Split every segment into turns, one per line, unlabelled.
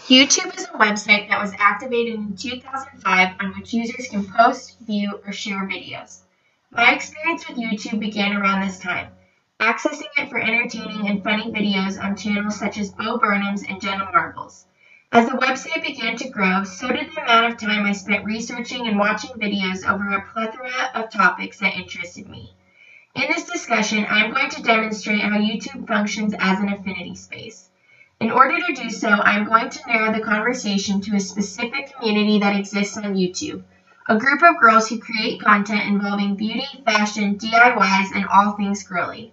YouTube is a website that was activated in 2005 on which users can post, view, or share videos. My experience with YouTube began around this time, accessing it for entertaining and funny videos on channels such as Bo Burnham's and Jenna Marbles. As the website began to grow, so did the amount of time I spent researching and watching videos over a plethora of topics that interested me. In this discussion, I am going to demonstrate how YouTube functions as an affinity space. In order to do so, I am going to narrow the conversation to a specific community that exists on YouTube, a group of girls who create content involving beauty, fashion, DIYs, and all things girly.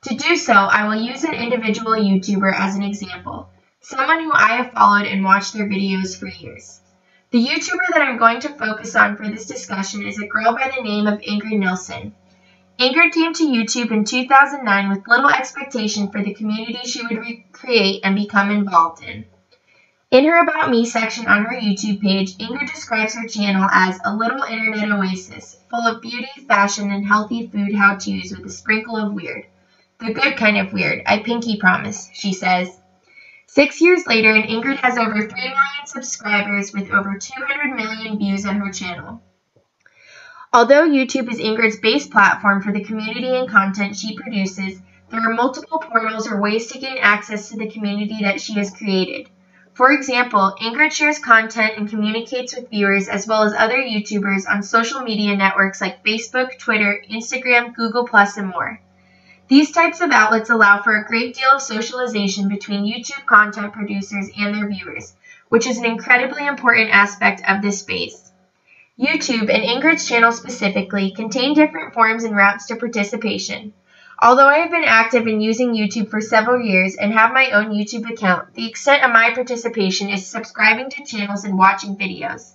To do so, I will use an individual YouTuber as an example, someone who I have followed and watched their videos for years. The YouTuber that I'm going to focus on for this discussion is a girl by the name of Ingrid Nilsson. Ingrid came to YouTube in 2009 with little expectation for the community she would create and become involved in. In her About Me section on her YouTube page, Ingrid describes her channel as a little internet oasis, full of beauty, fashion, and healthy food how-tos with a sprinkle of weird. The good kind of weird, I pinky promise, she says. 6 years later, and Ingrid has over 3 million subscribers with over 200 million views on her channel. Although YouTube is Ingrid's base platform for the community and content she produces, there are multiple portals or ways to gain access to the community that she has created. For example, Ingrid shares content and communicates with viewers as well as other YouTubers on social media networks like Facebook, Twitter, Instagram, Google+, and more. These types of outlets allow for a great deal of socialization between YouTube content producers and their viewers, which is an incredibly important aspect of this space. YouTube, and Ingrid's channel specifically, contain different forms and routes to participation. Although I have been active in using YouTube for several years and have my own YouTube account, the extent of my participation is subscribing to channels and watching videos.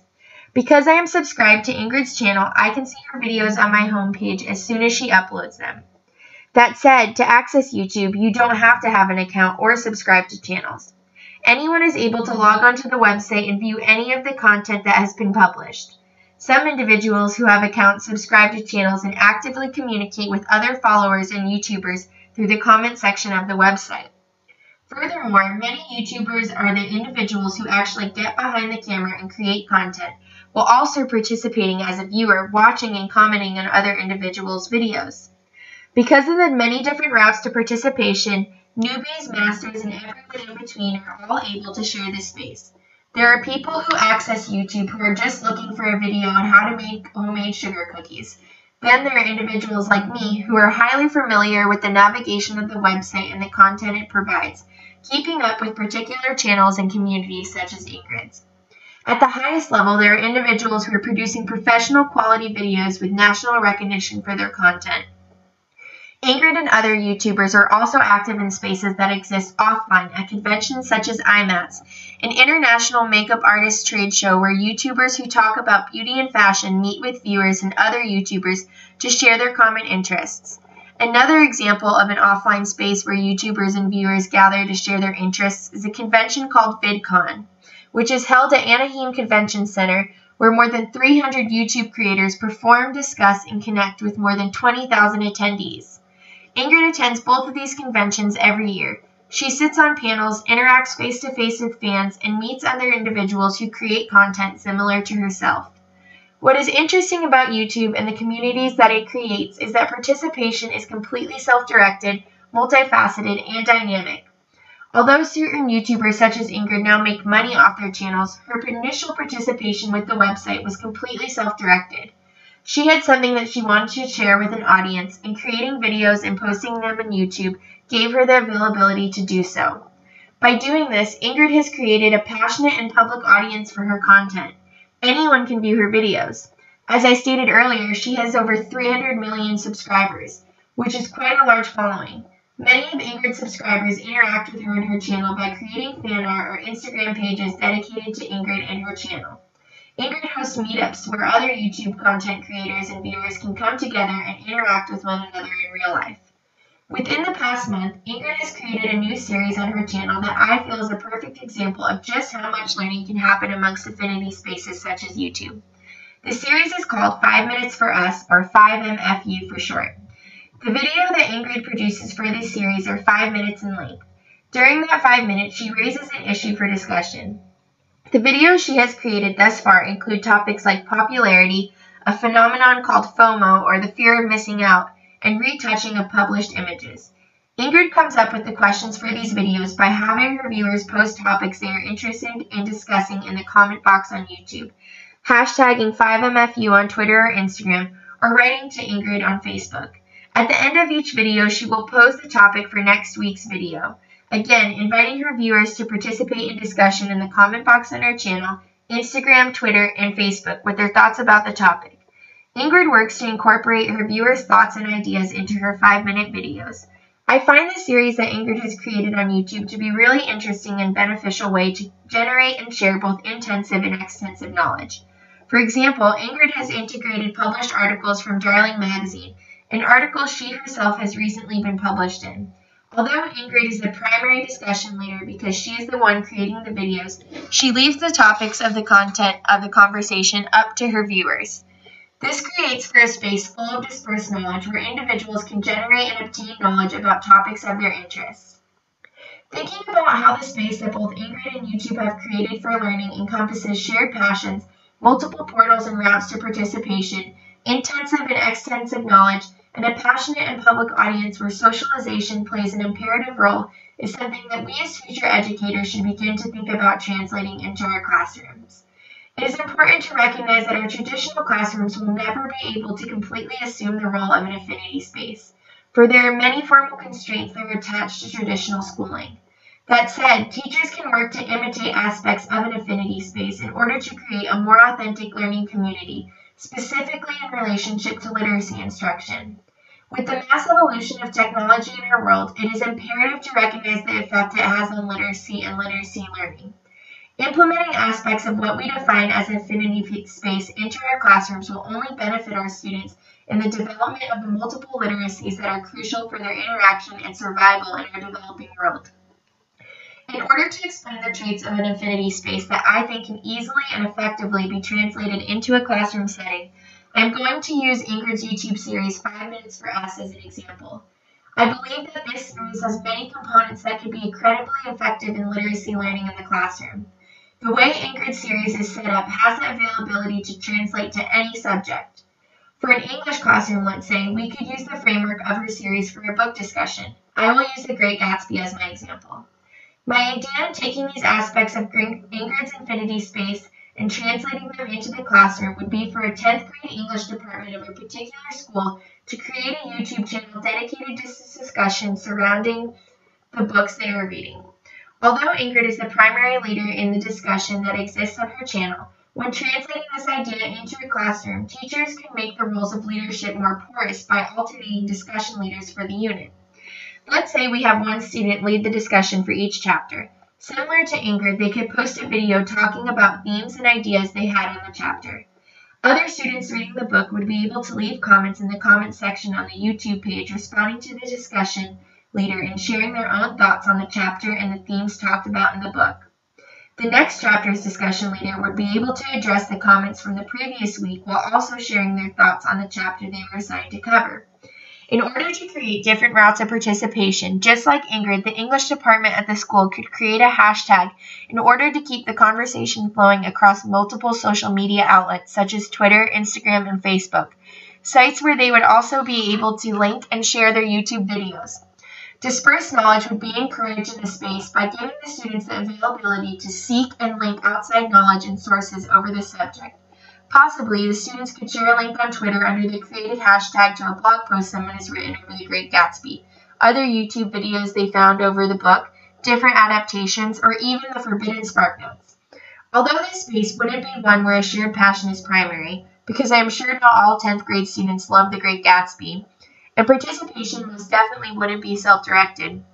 Because I am subscribed to Ingrid's channel, I can see her videos on my homepage as soon as she uploads them. That said, to access YouTube, you don't have to have an account or subscribe to channels. Anyone is able to log onto the website and view any of the content that has been published. Some individuals who have accounts subscribe to channels and actively communicate with other followers and YouTubers through the comment section of the website. Furthermore, many YouTubers are the individuals who actually get behind the camera and create content, while also participating as a viewer, watching and commenting on other individuals' videos. Because of the many different routes to participation, newbies, masters, and everyone in between are all able to share this space. There are people who access YouTube who are just looking for a video on how to make homemade sugar cookies. Then there are individuals like me who are highly familiar with the navigation of the website and the content it provides, keeping up with particular channels and communities such as Ingrid's. At the highest level, there are individuals who are producing professional quality videos with national recognition for their content. Ingrid and other YouTubers are also active in spaces that exist offline at conventions such as IMATS, an international makeup artists trade show where YouTubers who talk about beauty and fashion meet with viewers and other YouTubers to share their common interests. Another example of an offline space where YouTubers and viewers gather to share their interests is a convention called VidCon, which is held at Anaheim Convention Center, where more than 300 YouTube creators perform, discuss, and connect with more than 20,000 attendees. Ingrid attends both of these conventions every year. She sits on panels, interacts face-to-face with fans, and meets other individuals who create content similar to herself. What is interesting about YouTube and the communities that it creates is that participation is completely self-directed, multifaceted, and dynamic. Although certain YouTubers such as Ingrid now make money off their channels, her initial participation with the website was completely self-directed. She had something that she wanted to share with an audience, and creating videos and posting them on YouTube gave her the availability to do so. By doing this, Ingrid has created a passionate and public audience for her content. Anyone can view her videos. As I stated earlier, she has over 300 million subscribers, which is quite a large following. Many of Ingrid's subscribers interact with her on her channel by creating fan art or Instagram pages dedicated to Ingrid and her channel. Ingrid hosts meetups where other YouTube content creators and viewers can come together and interact with one another in real life. Within the past month, Ingrid has created a new series on her channel that I feel is a perfect example of just how much learning can happen amongst affinity spaces such as YouTube. The series is called 5 Minutes for Us, or 5MFU for short. The video that Ingrid produces for this series are 5 minutes in length. During that 5 minutes, she raises an issue for discussion. The videos she has created thus far include topics like popularity, a phenomenon called FOMO or the fear of missing out, and retouching of published images. Ingrid comes up with the questions for these videos by having her viewers post topics they are interested in discussing in the comment box on YouTube, hashtagging 5MFU on Twitter or Instagram, or writing to Ingrid on Facebook. At the end of each video, she will pose the topic for next week's video. Again, inviting her viewers to participate in discussion in the comment box on her channel, Instagram, Twitter, and Facebook with their thoughts about the topic. Ingrid works to incorporate her viewers' thoughts and ideas into her 5-minute videos. I find the series that Ingrid has created on YouTube to be a really interesting and beneficial way to generate and share both intensive and extensive knowledge. For example, Ingrid has integrated published articles from Darling Magazine, an article she herself has recently been published in. Although Ingrid is the primary discussion leader because she is the one creating the videos, she leaves the topics of the content of the conversation up to her viewers. This creates for a space full of dispersed knowledge where individuals can generate and obtain knowledge about topics of their interests. Thinking about how the space that both Ingrid and YouTube have created for learning encompasses shared passions, multiple portals and routes to participation, intensive and extensive knowledge, and a passionate and public audience where socialization plays an imperative role is something that we as future educators should begin to think about translating into our classrooms. It is important to recognize that our traditional classrooms will never be able to completely assume the role of an affinity space, for there are many formal constraints that are attached to traditional schooling. That said, teachers can work to imitate aspects of an affinity space in order to create a more authentic learning community, specifically in relationship to literacy instruction. With the mass evolution of technology in our world, it is imperative to recognize the effect it has on literacy and literacy learning. Implementing aspects of what we define as affinity space into our classrooms will only benefit our students in the development of the multiple literacies that are crucial for their interaction and survival in our developing world. In order to explain the traits of an affinity space that I think can easily and effectively be translated into a classroom setting, I'm going to use Ingrid's YouTube series 5 Minutes for Us as an example. I believe that this series has many components that could be incredibly effective in literacy learning in the classroom. The way Ingrid's series is set up has the availability to translate to any subject. For an English classroom, let's say, we could use the framework of her series for a book discussion. I will use The Great Gatsby as my example. My idea in taking these aspects of Ingrid's affinity space and translating them into the classroom would be for a 10th grade English department of a particular school to create a YouTube channel dedicated to this discussion surrounding the books they are reading. Although Ingrid is the primary leader in the discussion that exists on her channel, when translating this idea into a classroom, teachers can make the roles of leadership more porous by alternating discussion leaders for the unit. Let's say we have one student lead the discussion for each chapter. Similar to Ingrid, they could post a video talking about themes and ideas they had on the chapter. Other students reading the book would be able to leave comments in the comments section on the YouTube page responding to the discussion leader and sharing their own thoughts on the chapter and the themes talked about in the book. The next chapter's discussion leader would be able to address the comments from the previous week while also sharing their thoughts on the chapter they were assigned to cover. In order to create different routes of participation, just like Ingrid, the English department at the school could create a hashtag in order to keep the conversation flowing across multiple social media outlets such as Twitter, Instagram, and Facebook, sites where they would also be able to link and share their YouTube videos. Dispersed knowledge would be encouraged in the space by giving the students the availability to seek and link outside knowledge and sources over the subject. Possibly, the students could share a link on Twitter under the created hashtag to a blog post someone has written over The Great Gatsby, other YouTube videos they found over the book, different adaptations, or even the forbidden spark notes. Although this space wouldn't be one where a shared passion is primary, because I am sure not all 10th grade students love The Great Gatsby, and participation most definitely wouldn't be self-directed,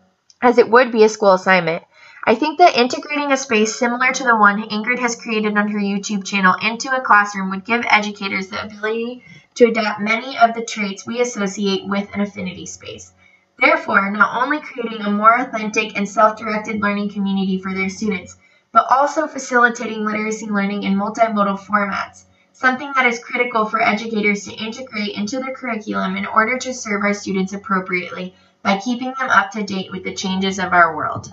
as it would be a school assignment, I think that integrating a space similar to the one Ingrid has created on her YouTube channel into a classroom would give educators the ability to adapt many of the traits we associate with an affinity space. Therefore, not only creating a more authentic and self-directed learning community for their students, but also facilitating literacy learning in multimodal formats, something that is critical for educators to integrate into their curriculum in order to serve our students appropriately by keeping them up to date with the changes of our world.